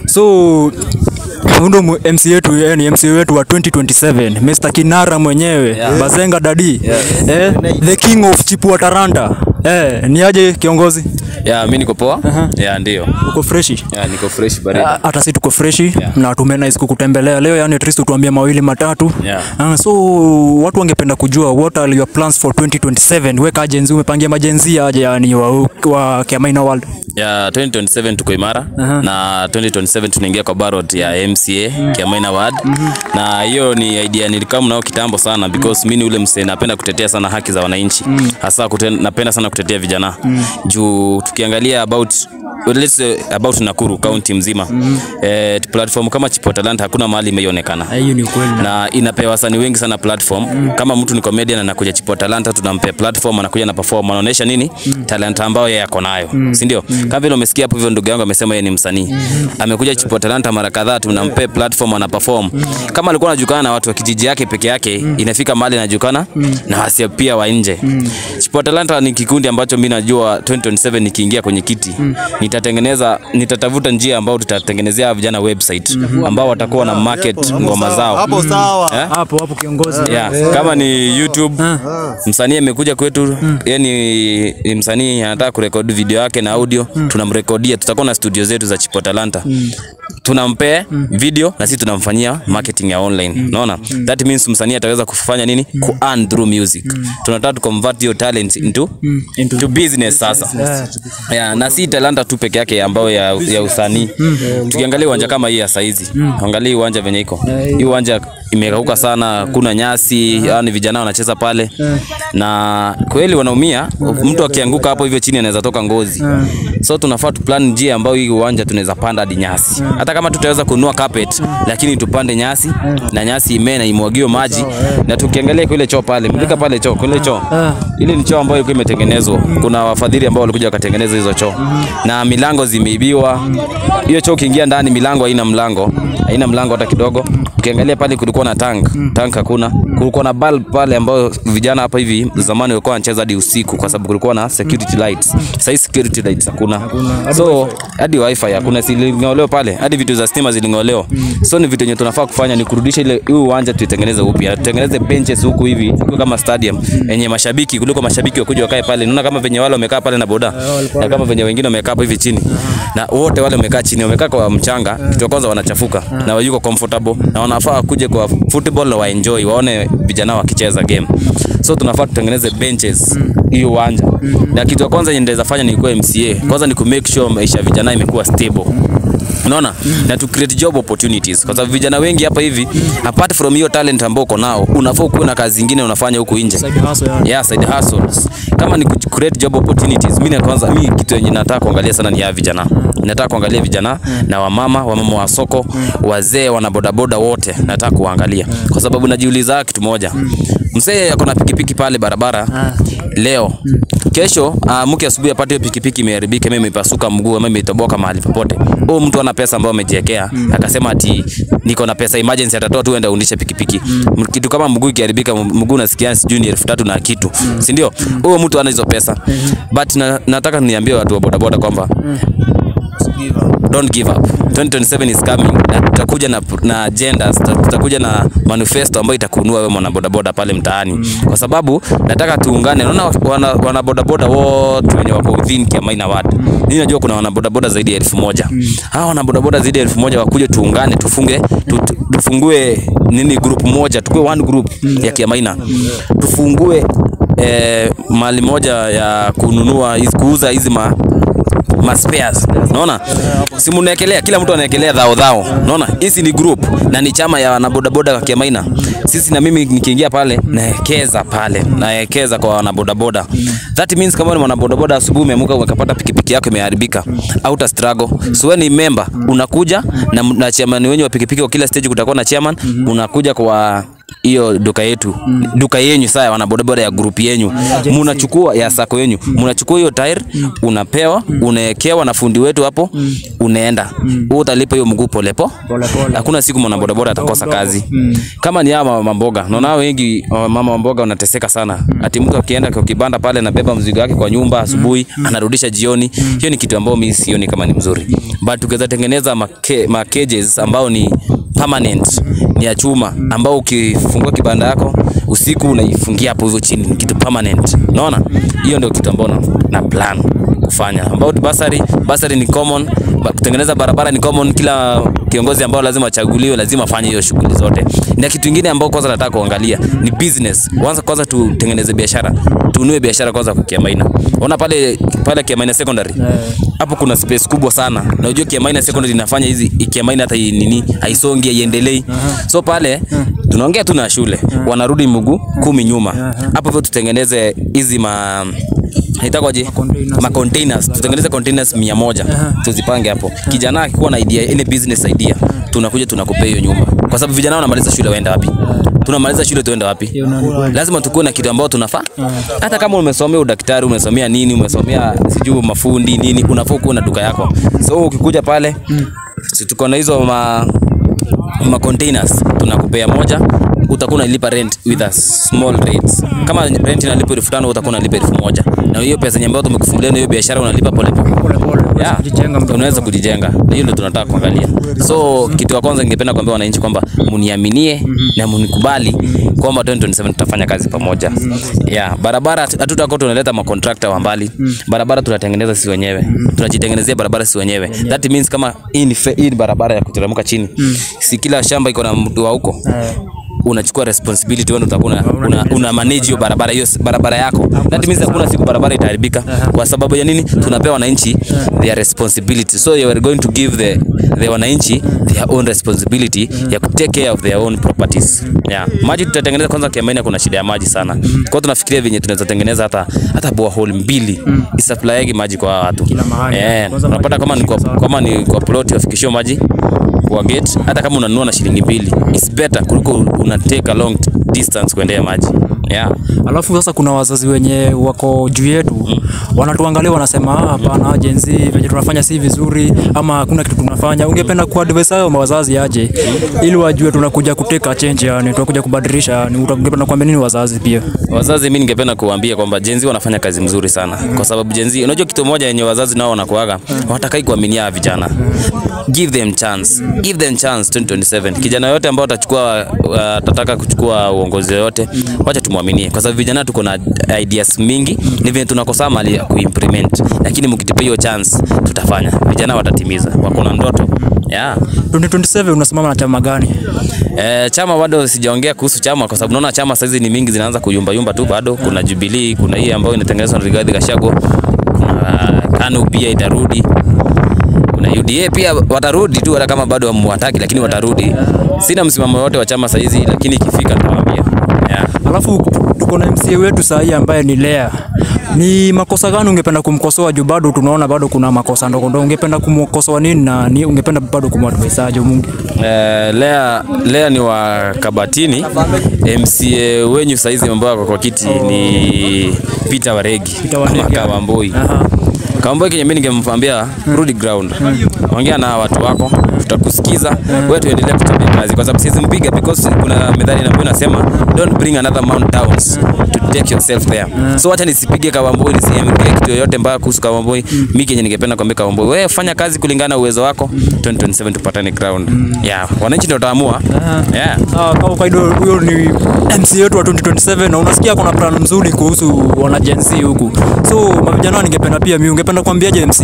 So ndo MC yetu, yani MC wetu wa 2027 Mr. Kinara mwenyewe, Bazenga Dadi, the king of Chipua Taranta. Ni aje kiongozi? Mimi niko poa. Ndio. Uko freshi? Niko fresh baridi. Hata sisi tuko freshi na tumenice kukutembelea leo, yani at least tuambie mawili matatu. So watu wangependa kujua what are your plans for 2027? Weka agency, umepangia majenzi aje yani wa Kiamaina World? 2027 tuko imara na 2027 tunaingia kwa ballot ya MCA Kiamaina World. Na hiyo ni idea nilikamu nao kitambo sana because mimi ule msee napenda kutetea sana haki za wananchi. Hasa napenda sana kutetea vijana. Juu tukiangalia about Nakuru county mzima, platform kama Chipua Talanta hakuna mahali imeonekana. Hiyo ni kweli. Na inapewa wasanii wengi sana platform. Kama mtu ni comedian na anakuja Chipua Talanta, tunampea platform, anakuja na perform, anaonesha nini talent ambayo yeye yako nayo, si ndio? Kama vile umesikia hapo hivyo ndugu yangu amesema yeye ni msanii. Amekuja Chipua Talanta mara kadhaa, tunampea platform, ana perform. Kama alikuwa anajulikana na watu wa kijiji yake peke yake, inafika mahali anajulikana na hasa pia wa nje. Chipua Talanta ni kikundi ambacho mimi najua 2027 nikiingia kwenye kiti, nitatafuta njia ambayo tutatengenezea vijana website ambao watakuwa na market ngoma zao. Hapo sawa. Hapo kiongozi. Kama ni YouTube, msanii amekuja kwetu, yani msanii anataka kurekodi video yake na audio, tunamrekodia, tutakuwa na studio zetu za Chipua Talanta. Tunampea video na sisi tunamfanyia marketing ya online. Unaona? That means msanii ataweza kufanya nini? Ku earn through music. Tunataka to convert your talent into business sasa. Na si talanta tu peke yake ambayo ya usanii. Tukiangalia uwanja kama hii ya saizi, angalia uwanja venye iko. Hii uwanja imekauka sana, kuna nyasi, yani vijana wanacheza pale. Na kweli wanaumia, mtu akianguka hapo hivyo chini anaweza toka ngozi. So tunafaa tu plan njia ambayo hii uwanja tunaweza panda hadi nyasi. Hata kama tutaweza kununua carpet, lakini tupande nyasi na nyasi imee na imwagiwe maji. Na tukiangalia kule choo pale, mlika pale choo, kule choo. Ile ni choo ambayo ilikuwa imetengenezwa. Kuna wafadhili ambao walikuja wakatengeneza hizo choo. Na milango zimeibiwa. Hiyo choo kiingia ndani milango haina mlango. Haina mlango hata kidogo. Ukiangalia pale kulikuwa na tank hakuna. Kulikuwa na bulb pale ambao vijana hapa hivi zamani walikuwa wanacheza hadi usiku kwa sababu kulikuwa na security lights. Sasa security lights hakuna. So hadi wifi hakuna, ziling'olewa pale. Hadi vitu za stima ziling'olewa. So ni vitu yenye tunafaa kufanya ni kurudisha ile uwanja tuitengeneze upya. Tutengeneze benches huku hivi kama stadium yenye mashabiki, kuliko mashabiki wakuja wakae pale. Unaona kama venye wale wamekaa pale na boda. Na kama venye wengine wamekaa hapo hivi chini. Na wote wale wamekaa chini, wamekaa kwa mchanga. Kitu kwanza wanachafuka na wayuko comfortable na wanafaa kuje kwa football na waenjoy, waone vijana wakicheza game. So tunafaa tutengeneze benches hiyo uwanja. Na kitu kwanza yenye ndaweza fanya ni kuwa MCA. Kwanza ni ku make sure maisha vijana imekuwa stable. Unaona? Na to create job opportunities. Kwa sababu vijana wengi hapa hivi, apart from your talent ambao uko nao, unafaa kuwa na kazi nyingine unafanya huko nje. Side hustles. Kama ni create job opportunities, mimi kitu yenye nataka kuangalia sana ni ya vijana. Nataka kuangalia vijana na wamama wa soko, wazee, wana bodaboda wote nataka kuangalia. Kwa sababu najiuliza kitu moja. Msee yako na pikipiki pale barabara leo. Kesho mke asubuhi apate pikipiki imeharibika, mimi imepasuka mguu ama imetoboka mahali popote. Mtu ana pesa ambayo amejiwekea, akasema ati niko na pesa emergency, atatoa tu enda undisha pikipiki. Kitu kama mguu ikiharibika, mguu unasikia sijui ni 3,000 na kitu, si ndio? Mtu ana hizo pesa. But nataka niambie watu wa bodaboda kwamba don't give up. 2027 is coming. Tutakuja na agendas, tutakuja na manifesto ambayo itakunua wewe mwana bodaboda pale mtaani. Kwa sababu nataka tuungane. Unaona wana bodaboda wote wenye wako within Kiamaina World. Mimi najua kuna wana bodaboda zaidi ya 1,000. Hao wana bodaboda zaidi ya 1,000 wakuje tuungane, tufungue group moja, tukue one group ya Kiamaina. Tufungue mali moja ya kuuza hizi spares. Unaona? Si mnaekelea, kila mtu anaekelea dhao. Unaona? Hizi ni group na ni chama ya wanabodaboda wa Kiamaina. Sisi na mimi nikiingia pale naekeza kwa wanabodaboda. That means kama ni wanabodaboda asubuhi umeamka ukapata pikipiki yako imeharibika, auta struggle. So wewe ni member, unakuja na chairman wenyewe wa pikipiki, kwa kila stage kutakuwa na chairman, unakuja kwa hiyo duka yetu, duka yenyu sasa wana bodaboda ya group yenyu, mnachukua ya sako yenyu, mnachukua hiyo tire, unapewa, unaekewa na fundi wetu hapo, unaenda. Wewe utalipa hiyo mguu polepo. Hakuna siku mwana bodaboda atakosa kazi. Kama ni ama mamboga, naona wengi mama mboga wanateseka sana. Ati mtu akienda kwa kibanda pale na beba mzigo wake kwa nyumba asubuhi, anarudisha jioni. Hiyo ni kitu ambayo mimi sioni kama ni mzuri. But tukaweza tengeneza cages ambao ni permanent, ni ya chuma, ambao ukifungua kibanda yako usiku unaifungia hapo hivyo chini, ni kitu permanent. Unaona? Hiyo ndio kitu ambacho na plan kufanya. About basari ni common, kutengeneza barabara ni common. Kila kiongozi ambao lazima achaguliwe lazima afanye hiyo shughuli zote. Na kitu kingine ambao kwanza nataka kuangalia ni business. Kwanza tutengeneze biashara. Tunue biashara kwanza kwa Kiamaina. Ona pale Kiamaina Secondary. Hapo kuna space kubwa sana. Na unajua Kiamaina Secondary inafanya hizi Kiamaina hata nini haisongi iendelee. So pale tunaongea tu na shule. Wanarudi mguu 10 nyuma. Hapo hivyo tutengeneze hizi Haitakoje? Containers. Tutengeneze containers 100. Tuzipange hapo. Kijana akikuwa na idea, any business idea, tunakuja tunakupea hiyo nyumba. Kwa sababu vijana wanamaliza shule waenda wapi? Tunamaliza shule tuende wapi? Lazima tukue na kitu ambao tunafaa. Hata kama umesomea udaktari, umesomea nini, umesomea sijui mafundi nini, unafaa kuwa na duka yako. So ukikuja pale, tuko na hizo containers, tunakupea moja, utakuwa unalipa rent with a small rates. Kama rent inalipa 5,000 utakuwa unalipa 1,000. Na hiyo pesa ambayo tumekufungulia na hiyo biashara unalipa pole. Unaweza kujijenga. Na hiyo ndio tunataka kuangalia. So kitu cha kwanza ningependa kuambia wananchi kwamba mniaminie na mnikubali kwamba 2027 tutafanya kazi pamoja. Barabara hatutakuwa tunaleta macontractor wa mbali. Barabara tunatengeneza sisi wenyewe. Tunajitengenezea barabara sisi wenyewe. That means kama hii barabara ya kuteremka chini, si kila shamba iko na mtu wa huko. Unachukua responsibility, wewe utakuwa una manage hiyo barabara yako. That means hakuna siku barabara itaharibika. Kwa sababu ya nini? Tunapewa wananchi their responsibility. So you are going to give the wananchi their own responsibility ya take care of their own properties. Maji tutatengeneza kwanza. Kiamaina kuna shida ya maji sana. Kwa hiyo tunafikiria venye tunaweza tengeneza hata borehole 2 isupply yake maji kwa watu. Unapata kama ni kwa plot wafikishio maji kwa gate, hata kama unanunua na shilingi 2 is better kuliko una take a long distance kuendea maji. Alafu sasa kuna wazazi wenye wako juu yetu, wanatuangalia wanasema hapana agency venye tunafanya si vizuri, ama hakuna kitu tunafanya. Ungependa kuadvise hao wazazi aje ili wajue tunakuja kuteka change, yani tunakuja kubadilisha? Ungependa kuambia nini wazazi pia? Wazazi mimi ningependa kuambia kwamba Gen Z wanafanya kazi mzuri sana. Kwa sababu Gen Z, unajua kitu moja yenye wazazi nao wanakuaga, watakai kuaminia vijana. Give them chance. Give them chance 2027. Kijana yote ambao atataka kuchukua uongozi yote, wacha tumwaminie. Kwa sababu vijana tuko na ideas mingi, ni vile tunakosa mali ya kuimplement. Lakini mkitupa hiyo chance, tutafanya. Vijana watatimiza. Wako na ndoto. 2027 unasimama na chama gani? Chama bado sijaongea kuhusu chama, kwa sababu naona chama saizi ni mingi zinaanza kuyumba tu bado. Kuna Jubilee, kuna hii ambayo inatengenezwa na Rigathi Gachagua, kuna KANU pia itarudi, kuna UDA pia watarudi tu, hata kama bado hamwataki lakini watarudi. Sina msimamo wote wa chama saizi, lakini ikifika nitawaambia. Alafu tuko na MCA wetu sasa ambaye ni Lea. Ni makosa gani ungependa kumkosoa juu bado tunaona bado kuna makosa ndogo? Ungependa kumkosoa nini na ungependa bado kumadvise aje Mungu? Lea ni wa Kabatini. MCA wenyu saizi ambao kwa kiti ni Peter Waregi ama Kawamboi. Kawamboi mimi ningemwambia rudi ground. Ongea na watu wako, tutakusikiza. Wewe tuendelee kuchapa kazi, kwa sababu sisi mpiga, because kuna methali ambayo inasema don't bring another mount down to take yourself there. So acha nisipige Kawamboi, nisiambie kitu yoyote mbaya kuhusu Kawamboi. Mimi kenye ningependa kuambia Kawamboi, wewe fanya kazi kulingana na uwezo wako. 2027 tupatane ground. Wananchi ndio wataamua. Kama kaido huyo ni MC wetu wa 2027, na unasikia kuna plan mzuri kuhusu wana Gen Z huku. So mavijana ningependa pia mimi ungependa kuambiaje MC?